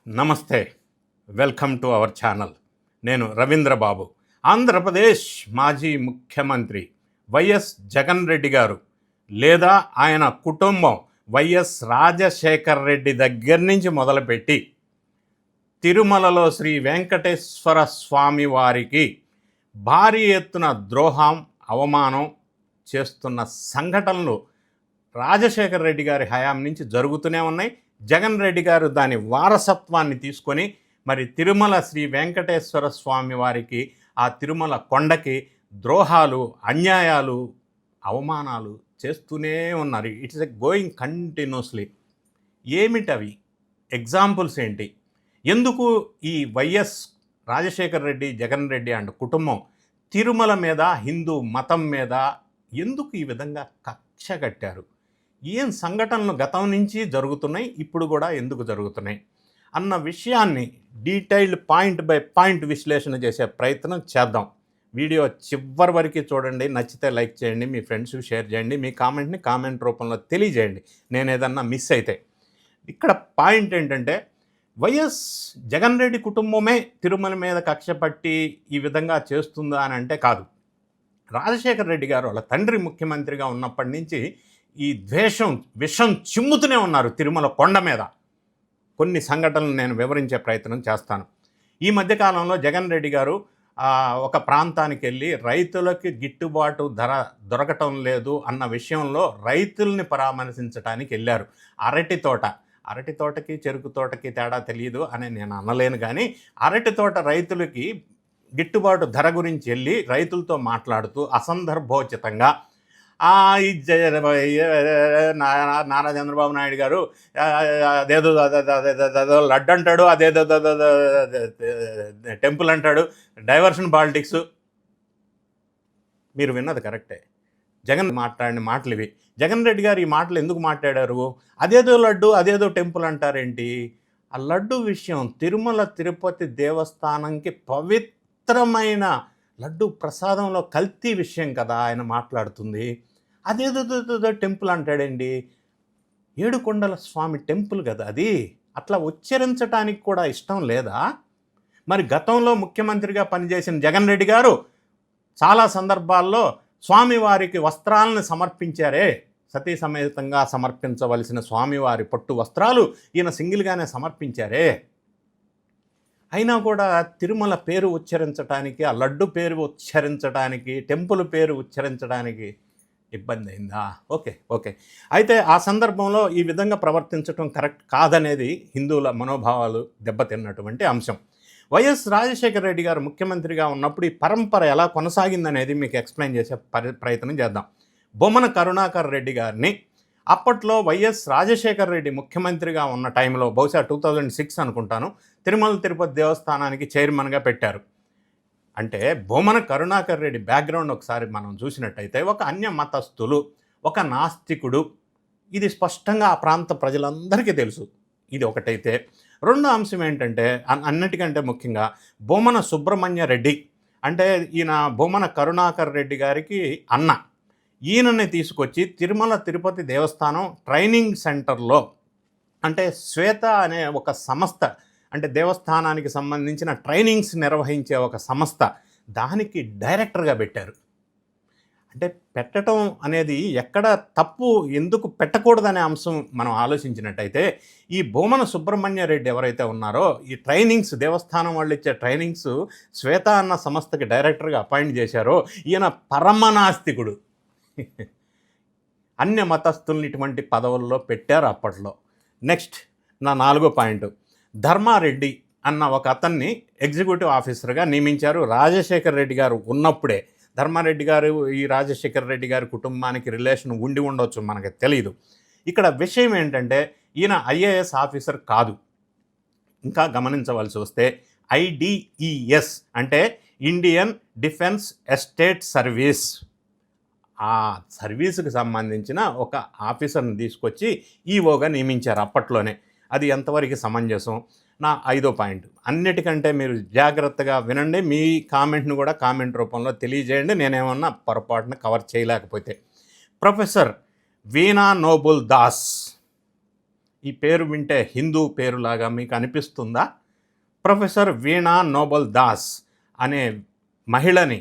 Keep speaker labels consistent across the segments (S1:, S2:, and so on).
S1: నమస్తే. Welcome to our channel. నేను రవీంద్ర బాబు. ఆంధ్రప్రదేశ్ మాజీ ముఖ్యమంత్రి వైఎస్ జగన్ రెడ్డి గారు లేదా ఆయన కుటుంబం వైఎస్ రాజశేఖర్ రెడ్డి దగ్గర నుంచి మొదలుపెట్టి తిరుమలలో శ్రీ వెంకటేశ్వర స్వామి వారికి భారీ ఎత్తున ద్రోహం, అవమానం చేస్తున్న సంఘటనలు రాజశేఖర్ రెడ్డి గారి హయాం నుంచి జరుగుతూనే ఉన్నాయి. జగన్ రెడ్డి గారు దాని వారసత్వాన్ని తీసుకొని మరి తిరుమల శ్రీ వెంకటేశ్వర స్వామి వారికి, ఆ తిరుమల కొండకి ద్రోహాలు, అన్యాయాలు, అవమానాలు చేస్తూనే ఉన్నారు. It's a going continuously. ఏమిటవి? ఎగ్జాంపుల్స్ ఏంటి? ఎందుకు ఈ వైఎస్ రాజశేఖర్ రెడ్డి, జగన్ రెడ్డి అండ్ కుటుంబం తిరుమల మీద, హిందూ మతం మీద ఎందుకు ఈ విధంగా కక్ష కట్టారు? ఏం సంఘటనలు గతం నుంచి జరుగుతున్నాయి, ఇప్పుడు కూడా ఎందుకు జరుగుతున్నాయి అన్న విషయాన్ని డీటెయిల్డ్ పాయింట్ బై పాయింట్ విశ్లేషణ చేసే ప్రయత్నం చేద్దాం. వీడియో చివరి వరకు చూడండి. నచ్చితే లైక్ చేయండి, మీ ఫ్రెండ్స్ షేర్ చేయండి, మీ కామెంట్ని కామెంట్ రూపంలో తెలియజేయండి నేను ఏదన్నా మిస్ అయితే. ఇక్కడ పాయింట్ ఏంటంటే, వైఎస్ జగన్ రెడ్డి కుటుంబమే తిరుమల మీద కక్ష పట్టి ఈ విధంగా చేస్తుందా అని అంటే కాదు. రాజశేఖర్ రెడ్డి గారు వాళ్ళ తండ్రి ముఖ్యమంత్రిగా ఉన్నప్పటి నుంచి ఈ విషం చిమ్ముతూనే ఉన్నారు తిరుమల కొండ మీద. కొన్ని సంఘటనలు నేను వివరించే ప్రయత్నం చేస్తాను. ఈ మధ్యకాలంలో జగన్ రెడ్డి గారు ఒక ప్రాంతానికి వెళ్ళి రైతులకి గిట్టుబాటు ధర దొరకటం లేదు అన్న విషయంలో రైతుల్ని పరామర్శించడానికి వెళ్ళారు. అరటి తోటకి చెరుకు తోటకి తేడా తెలియదు అని నేను అనలేను, కానీ అరటి తోట రైతులకి గిట్టుబాటు ధర గురించి వెళ్ళి రైతులతో మాట్లాడుతూ అసందర్భోచితంగా నారా చంద్రబాబు నాయుడు గారు అదేదో లడ్డు అంటాడు, అదేదో టెంపుల్ అంటాడు, డైవర్షన్ పాలిటిక్స్. మీరు విన్నది కరెక్టే. జగన్ మాట్లాడిన మాటలు ఇవి. జగన్ రెడ్డి గారు ఈ మాటలు ఎందుకు మాట్లాడారు? అదేదో లడ్డు, అదేదో టెంపుల్ అంటారేంటి? ఆ లడ్డు విషయం తిరుమల తిరుపతి దేవస్థానంకి పవిత్రమైన లడ్డు ప్రసాదంలో కల్తీ విషయం కదా ఆయన మాట్లాడుతుంది. అదేదో టెంపుల్ అంటాడండి. ఏడుకొండల స్వామి టెంపుల్ కదా అది. అట్లా ఉచ్చరించడానికి కూడా ఇష్టం లేదా? మరి గతంలో ముఖ్యమంత్రిగా పనిచేసిన జగన్ రెడ్డి గారు చాలా సందర్భాల్లో స్వామివారికి వస్త్రాలను సమర్పించారే. సతీ సమేతంగా సమర్పించవలసిన స్వామివారి పట్టు వస్త్రాలు ఈయన సింగిల్గానే సమర్పించారే. అయినా కూడా తిరుమల పేరు ఉచ్చరించడానికి, ఆ లడ్డు పేరు ఉచ్చరించడానికి, టెంపుల్ పేరు ఉచ్చరించడానికి ఇబ్బంది అయిందా? ఓకే. అయితే ఆ సందర్భంలో ఈ విధంగా ప్రవర్తించడం కరెక్ట్ కాదనేది హిందువుల మనోభావాలు దెబ్బతిన్నటువంటి అంశం. వైఎస్ రాజశేఖర రెడ్డి గారు ముఖ్యమంత్రిగా ఉన్నప్పుడు ఈ పరంపర ఎలా కొనసాగిందనేది మీకు ఎక్స్ప్లెయిన్ చేసే ప్రయత్నం చేద్దాం. బొమ్మన కరుణాకర్ రెడ్డి గారిని అప్పట్లో వైఎస్ రాజశేఖర రెడ్డి ముఖ్యమంత్రిగా ఉన్న టైంలో, బహుశా 2006 అనుకుంటాను, తిరుమల తిరుపతి దేవస్థానానికి చైర్మన్గా పెట్టారు. అంటే బొమ్మన కరుణాకర్ రెడ్డి బ్యాక్గ్రౌండ్ ఒకసారి మనం చూసినట్టయితే ఒక అన్య మతస్థులు, ఒక నాస్తికుడు. ఇది స్పష్టంగా ఆ ప్రాంత ప్రజలందరికీ తెలుసు. ఇది ఒకటైతే, రెండో అంశం ఏంటంటే అన్నిటికంటే ముఖ్యంగా బొమ్మన సుబ్రహ్మణ్య రెడ్డి, అంటే ఈయన బొమ్మన కరుణాకర్ రెడ్డి గారికి అన్న. ఈయనని తీసుకొచ్చి తిరుమల తిరుపతి దేవస్థానం ట్రైనింగ్ సెంటర్లో, అంటే శ్వేత అనే ఒక సంస్థ, అంటే దేవస్థానానికి సంబంధించిన ట్రైనింగ్స్ నిర్వహించే ఒక సంస్థ, దానికి డైరెక్టర్గా పెట్టారు. అంటే పెట్టడం అనేది ఎక్కడ తప్పు, ఎందుకు పెట్టకూడదనే అంశం మనం ఆలోచించినట్టయితే, ఈ బొమ్మన సుబ్రహ్మణ్య రెడ్డి ఎవరైతే ఉన్నారో, ఈ ట్రైనింగ్స్ దేవస్థానం వాళ్ళు ఇచ్చే ట్రైనింగ్స్ శ్వేత అన్న సంస్థకి డైరెక్టర్గా అపాయింట్ చేశారో, ఈయన పరమనాస్తికుడు. అన్య మతస్థుల్ని ఇటువంటి పదవుల్లో పెట్టారు అప్పట్లో. నెక్స్ట్ నా 4వ పాయింట్, ధర్మారెడ్డి అన్న ఒక అతన్ని ఎగ్జిక్యూటివ్ ఆఫీసర్గా నియమించారు రాజశేఖర్ రెడ్డి గారు ఉన్నప్పుడే. ధర్మారెడ్డి గారు ఈ రాజశేఖర్ రెడ్డి గారి కుటుంబానికి రిలేషన్ ఉండి ఉండొచ్చు, మనకు తెలియదు. ఇక్కడ విషయం ఏంటంటే, ఈయన ఐఏఎస్ ఆఫీసర్ కాదు. ఇంకా గమనించవలసి వస్తే IDES అంటే ఇండియన్ డిఫెన్స్ ఎస్టేట్ సర్వీస్, ఆ సర్వీసుకి సంబంధించిన ఒక ఆఫీసర్ని తీసుకొచ్చి ఈఓగా నియమించారు అప్పట్లోనే. అది ఎంతవరకు సమంజసం? నా 5వ పాయింట్. అన్నిటికంటే మీరు జాగ్రత్తగా వినండి, మీ కామెంట్ను కూడా కామెంట్ రూపంలో తెలియజేయండి, నేనేమన్నా పొరపాటున కవర్ చేయలేకపోతే. ప్రొఫెసర్ వీణా నోబుల్ దాస్, ఈ పేరు వింటే హిందూ పేరులాగా మీకు అనిపిస్తుందా? ప్రొఫెసర్ వీణా నోబెల్ దాస్ అనే మహిళని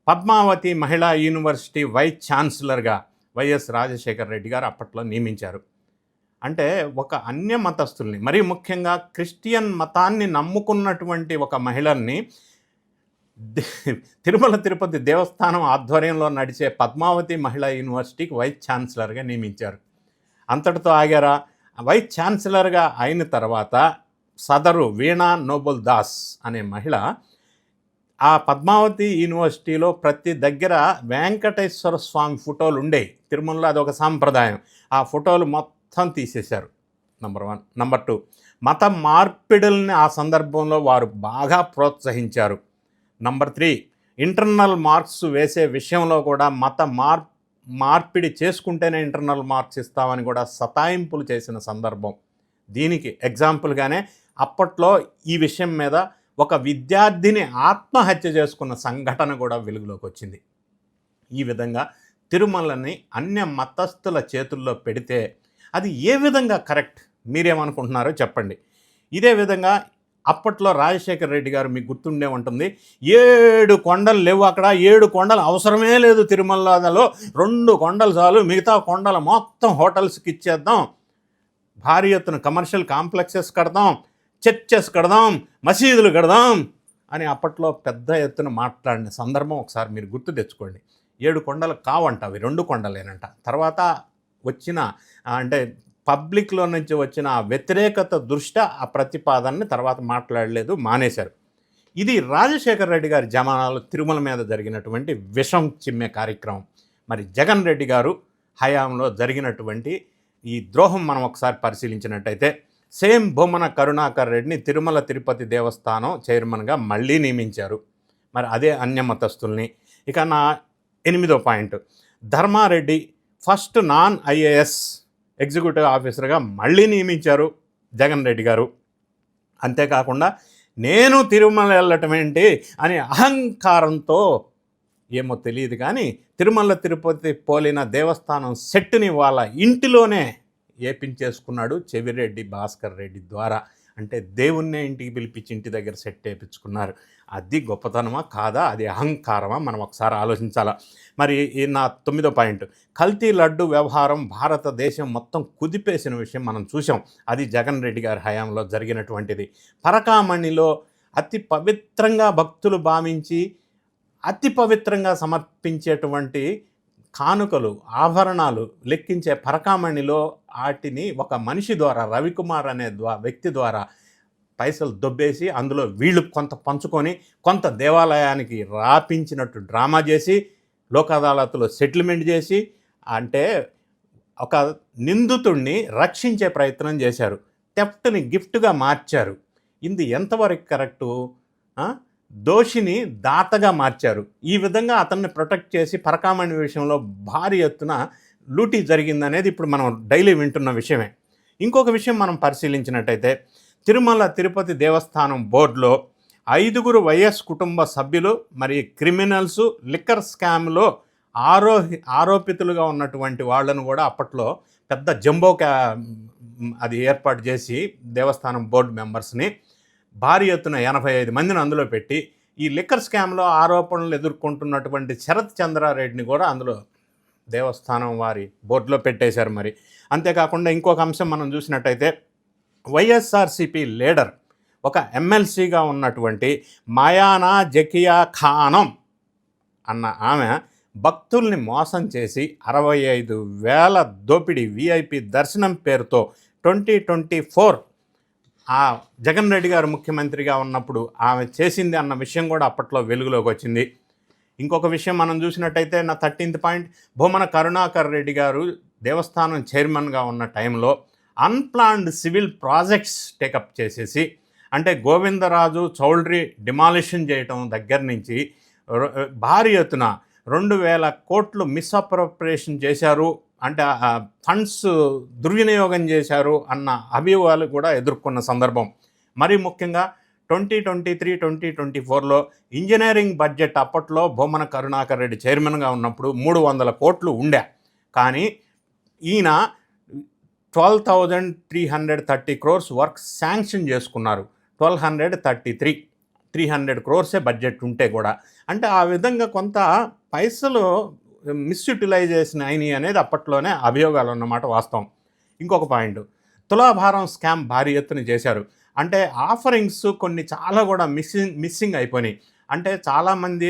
S1: పద్మావతి మహిళా యూనివర్సిటీ వైస్ ఛాన్సలర్గా వైఎస్ రాజశేఖర రెడ్డి గారు అప్పట్లో నియమించారు. అంటే ఒక అన్య మతస్థుల్ని, మరీ ముఖ్యంగా క్రిస్టియన్ మతాన్ని నమ్ముకున్నటువంటి ఒక మహిళల్ని తిరుమల తిరుపతి దేవస్థానం ఆధ్వర్యంలో నడిచే పద్మావతి మహిళా యూనివర్సిటీకి వైస్ ఛాన్సలర్గా నియమించారు. అంతటితో ఆగారా? వైస్ ఛాన్సలర్గా అయిన తర్వాత సదరు వీణా నోబెల్ దాస్ అనే మహిళ ఆ పద్మావతి యూనివర్సిటీలో ప్రతి దగ్గర వెంకటేశ్వర స్వామి ఫోటోలు ఉండేవి. తిరుమలలో అదొక సాంప్రదాయం. ఆ ఫోటోలు మొత్తం తీసేశారు. నంబర్ 1. నంబర్ 2, మత మార్పిడుల్ని ఆ సందర్భంలో వారు బాగా ప్రోత్సహించారు. నంబర్ 3, ఇంటర్నల్ మార్క్స్ వేసే విషయంలో కూడా మత మార్పిడి చేసుకుంటేనే ఇంటర్నల్ మార్క్స్ ఇస్తామని కూడా సతాయింపులు చేసిన సందర్భం. దీనికి ఎగ్జాంపుల్గానే అప్పట్లో ఈ విషయం మీద ఒక విద్యార్థిని ఆత్మహత్య చేసుకున్న సంఘటన కూడా వెలుగులోకి వచ్చింది. ఈ విధంగా తిరుమలని అన్య మతస్థుల చేతుల్లో పెడితే అది ఏ విధంగా కరెక్ట్? మీరేమనుకుంటున్నారో చెప్పండి. ఇదే విధంగా అప్పట్లో రాజశేఖర రెడ్డి గారు, మీకు గుర్తుండే ఉంటుంది, 7 కొండలు లేవు అక్కడ, 7 కొండలు అవసరమే లేదు తిరుమలలో, 2 కొండలు చాలు, మిగతా కొండలు మొత్తం హోటల్స్కి ఇచ్చేద్దాం, భారీ ఎత్తున కమర్షియల్ కాంప్లెక్సెస్ కడదాం, చర్చెస్ కడదాం, మసీదులు కడదాం అని అప్పట్లో పెద్ద ఎత్తున మాట్లాడిన సందర్భం ఒకసారి మీరు గుర్తు తెచ్చుకోండి. 7 కొండలు కావంట, అవి 2 కొండలేనంట. తర్వాత వచ్చిన అంటే పబ్లిక్లో నుంచి వచ్చిన వ్యతిరేకత దృష్ట్యా ఆ ప్రతిపాదనని తర్వాత మాట్లాడలేదు, మానేశారు. ఇది రాజశేఖర రెడ్డి గారి జమానాలో తిరుమల మీద జరిగినటువంటి విషం చిమ్మే కార్యక్రమం. మరి జగన్ రెడ్డి గారు హయాంలో జరిగినటువంటి ఈ ద్రోహం మనం ఒకసారి పరిశీలించినట్టయితే సేమ్ బొమ్మన కరుణాకర్ రెడ్డిని తిరుమల తిరుపతి దేవస్థానం చైర్మన్గా మళ్ళీ నియమించారు. మరి అదే అన్యమతస్థుల్ని. ఇక నా 8వ point, Dharmareddy first non IAS executive ఆఫీసర్గా మళ్ళీ నియమించారు జగన్ రెడ్డి గారు. అంతేకాకుండా నేను తిరుమల వెళ్ళటం ఏంటి అని అహంకారంతో, ఏమో తెలియదు కానీ, తిరుమల తిరుపతి పోలిన దేవస్థానం సెట్టుని వాళ్ళ ఇంటిలోనే ఏపించేసుకున్నాడు చెవిరెడ్డి భాస్కర్ రెడ్డి ద్వారా. అంటే దేవుణ్ణే ఇంటికి పిలిపించి ఇంటి దగ్గర సెట్ వేయించుకున్నారు. అది గొప్పతనమా కాదా? అది అహంకారమా? మనం ఒకసారి ఆలోచించాలా. మరి నా 9వ పాయింట్, కల్తీ లడ్డు వ్యవహారం భారతదేశం మొత్తం కుదిపేసిన విషయం మనం చూసాం. అది జగన్ రెడ్డి గారి హయాంలో జరిగినటువంటిది. పరకామణిలో అతి పవిత్రంగా భక్తులు భావించి అతి పవిత్రంగా సమర్పించేటువంటి కానుకలు, ఆభరణాలు లెక్కించే పరకామణిలో వాటిని ఒక మనిషి ద్వారా, రవికుమార్ అనే వ్యక్తి ద్వారా పైసలు దొబ్బేసి అందులో వీళ్ళు కొంత పంచుకొని కొంత దేవాలయానికి రాపించినట్టు డ్రామా చేసి లోక్ అదాలత్లో సెటిల్మెంట్ చేసి, అంటే ఒక నిందితుడిని రక్షించే ప్రయత్నం చేశారు. థెఫ్ట్ని గిఫ్ట్గా మార్చారు. ఇది ఎంతవరకు కరెక్టు? దోషిని దాతగా మార్చారు. ఈ విధంగా అతన్ని ప్రొటెక్ట్ చేసి పరకామణి విషయంలో భారీ ఎత్తున లూటీ జరిగిందనేది ఇప్పుడు మనం డైలీ వింటున్న విషయమే. ఇంకొక విషయం మనం పరిశీలించినట్టయితే తిరుమల తిరుపతి దేవస్థానం బోర్డులో 5 వైఎస్ కుటుంబ సభ్యులు మరి క్రిమినల్స్, లిక్కర్ స్కామ్లో ఆరోపితులుగా ఉన్నటువంటి వాళ్ళను కూడా అప్పట్లో పెద్ద జంబో అది ఏర్పాటు చేసి దేవస్థానం బోర్డు మెంబర్స్ని భారీ ఎత్తున 85 మందిని అందులో పెట్టి ఈ లిక్కర్ స్కామ్లో ఆరోపణలు ఎదుర్కొంటున్నటువంటి శరత్ చంద్రారెడ్డిని కూడా అందులో దేవస్థానం వారి బోర్డులో పెట్టేశారు. మరి అంతేకాకుండా ఇంకొక అంశం మనం చూసినట్టయితే వైఎస్ఆర్సిపి లీడర్, ఒక ఎమ్మెల్సీగా ఉన్నటువంటి మయానా జకియా ఖానం అన్న ఆమె భక్తుల్ని మోసం చేసి 65,000 దోపిడీ విఐపి దర్శనం పేరుతో 2024 ఆ జగన్ రెడ్డి గారు ముఖ్యమంత్రిగా ఉన్నప్పుడు ఆమె చేసింది అన్న విషయం కూడా అప్పట్లో వెలుగులోకి వచ్చింది. ఇంకొక విషయం మనం చూసినట్టయితే నా 13th పాయింట్, బొమ్మన కరుణాకర్ రెడ్డి గారు దేవస్థానం చైర్మన్గా ఉన్న టైంలో అన్ప్లాన్డ్ సివిల్ ప్రాజెక్ట్స్ టేకప్ చేసేసి, అంటే గోవిందరాజు చౌల్ట్రీ డిమాలిషన్ చేయటం దగ్గర నుంచి భారీ ఎత్తున 2,000 కోట్లు మిస్అప్రోప్రియేషన్ చేశారు, అంటే ఫండ్స్ దుర్వినియోగం చేశారు అన్న అభియోగాలు కూడా ఎదుర్కొన్న సందర్భం. మరీ ముఖ్యంగా 2023-2024లో ఇంజనీరింగ్ బడ్జెట్ అప్పట్లో బొమ్మన కరుణాకర్ రెడ్డి చైర్మన్గా ఉన్నప్పుడు 300 కోట్లు ఉండే. కానీ ఈయన 12,330 crores వర్క్ శాంక్షన్ చేసుకున్నారు. 1,233 300 crores బడ్జెట్ ఉంటే కూడా. అంటే ఆ విధంగా కొంత పైసలు మిస్‌యుటిలైజేషన్ అయినాయి అనేది అప్పట్లోనే అభియోగాలు అన్నమాట వాస్తవం. ఇంకొక పాయింట్, తులాభారం స్కామ్ భారీ ఎత్తున చేశారు. అంటే ఆఫరింగ్స్ కొన్ని చాలా కూడా మిస్సింగ్ అయిపోయినాయి. అంటే చాలామంది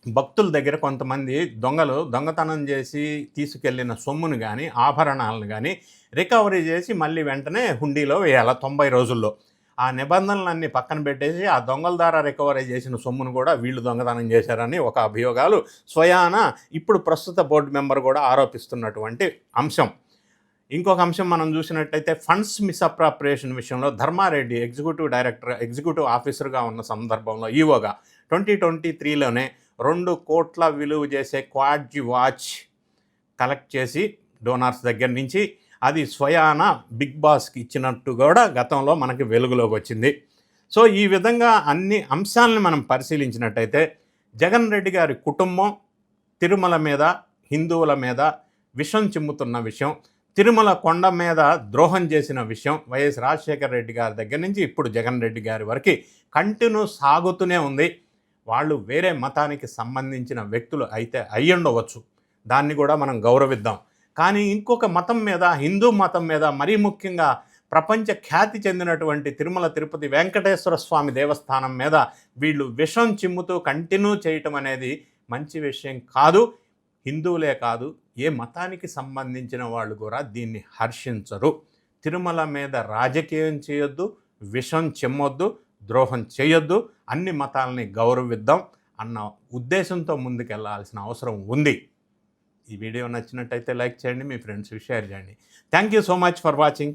S1: భక్తుల దగ్గర కొంతమంది దొంగలు దొంగతనం చేసి తీసుకెళ్ళిన సొమ్మును కానీ ఆభరణాలను కానీ రికవరీ చేసి మళ్ళీ వెంటనే హుండీలో వేయాల 90 రోజుల్లో. ఆ నిబంధనలన్నీ పక్కన పెట్టేసి ఆ దొంగల ద్వారా రికవరీ చేసిన సొమ్మును కూడా వీళ్ళు దొంగతనం చేశారని ఒక అభియోగాలు స్వయాన ఇప్పుడు ప్రస్తుత బోర్డు మెంబర్ కూడా ఆరోపిస్తున్నటువంటి అంశం. ఇంకొక అంశం మనం చూసినట్టయితే ఫండ్స్ మిస్అప్రాప్రియేషన్ విషయంలో ధర్మారెడ్డి ఎగ్జిక్యూటివ్ ఆఫీసర్గా ఉన్న సందర్భంలో ఈవోగా 2023లోనే 2 కోట్ల విలువ చేసే క్వాడ్జి వాచ్ కలెక్ట్ చేసి డోనార్స్ దగ్గర నుంచి అది స్వయాన బిగ్ బాస్కి ఇచ్చినట్టు కూడా గతంలో మనకి వెలుగులోకి వచ్చింది. సో ఈ విధంగా అన్ని అంశాలను మనం పరిశీలించినట్టయితే జగన్ రెడ్డి గారి కుటుంబం తిరుమల మీద, హిందువుల మీద విషం చిమ్ముతున్న విషయం, తిరుమల కొండ మీద ద్రోహం చేసిన విషయం వైఎస్ రాజశేఖర రెడ్డి గారి దగ్గర నుంచి ఇప్పుడు జగన్ రెడ్డి గారి వరకు కంటిన్యూ సాగుతూనే ఉంది. వాళ్ళు వేరే మతానికి సంబంధించిన వ్యక్తులు అయితే అయ్యుండవచ్చు, దాన్ని కూడా మనం గౌరవిద్దాం. కానీ ఇంకొక మతం మీద, హిందూ మతం మీద, మరీ ముఖ్యంగా ప్రపంచ ఖ్యాతి చెందినటువంటి తిరుమల తిరుపతి వెంకటేశ్వర స్వామి దేవస్థానం మీద వీళ్ళు విషం చిమ్ముతూ కంటిన్యూ చేయటం అనేది మంచి విషయం కాదు. హిందువులే కాదు, ఏ మతానికి సంబంధించిన వాళ్ళు కూడా దీన్ని హర్షించరు. తిరుమల మీద రాజకీయం చేయొద్దు, విషం చిమ్మొద్దు, ద్రోహం చేయొద్దు, అన్ని మతాలని గౌరవిద్దాం అన్న ఉద్దేశంతో ముందుకెళ్లాల్సిన అవసరం ఉంది. ఈ వీడియో నచ్చినట్టయితే లైక్ చేయండి, మీ ఫ్రెండ్స్కి షేర్ చేయండి. Thank you so much for watching.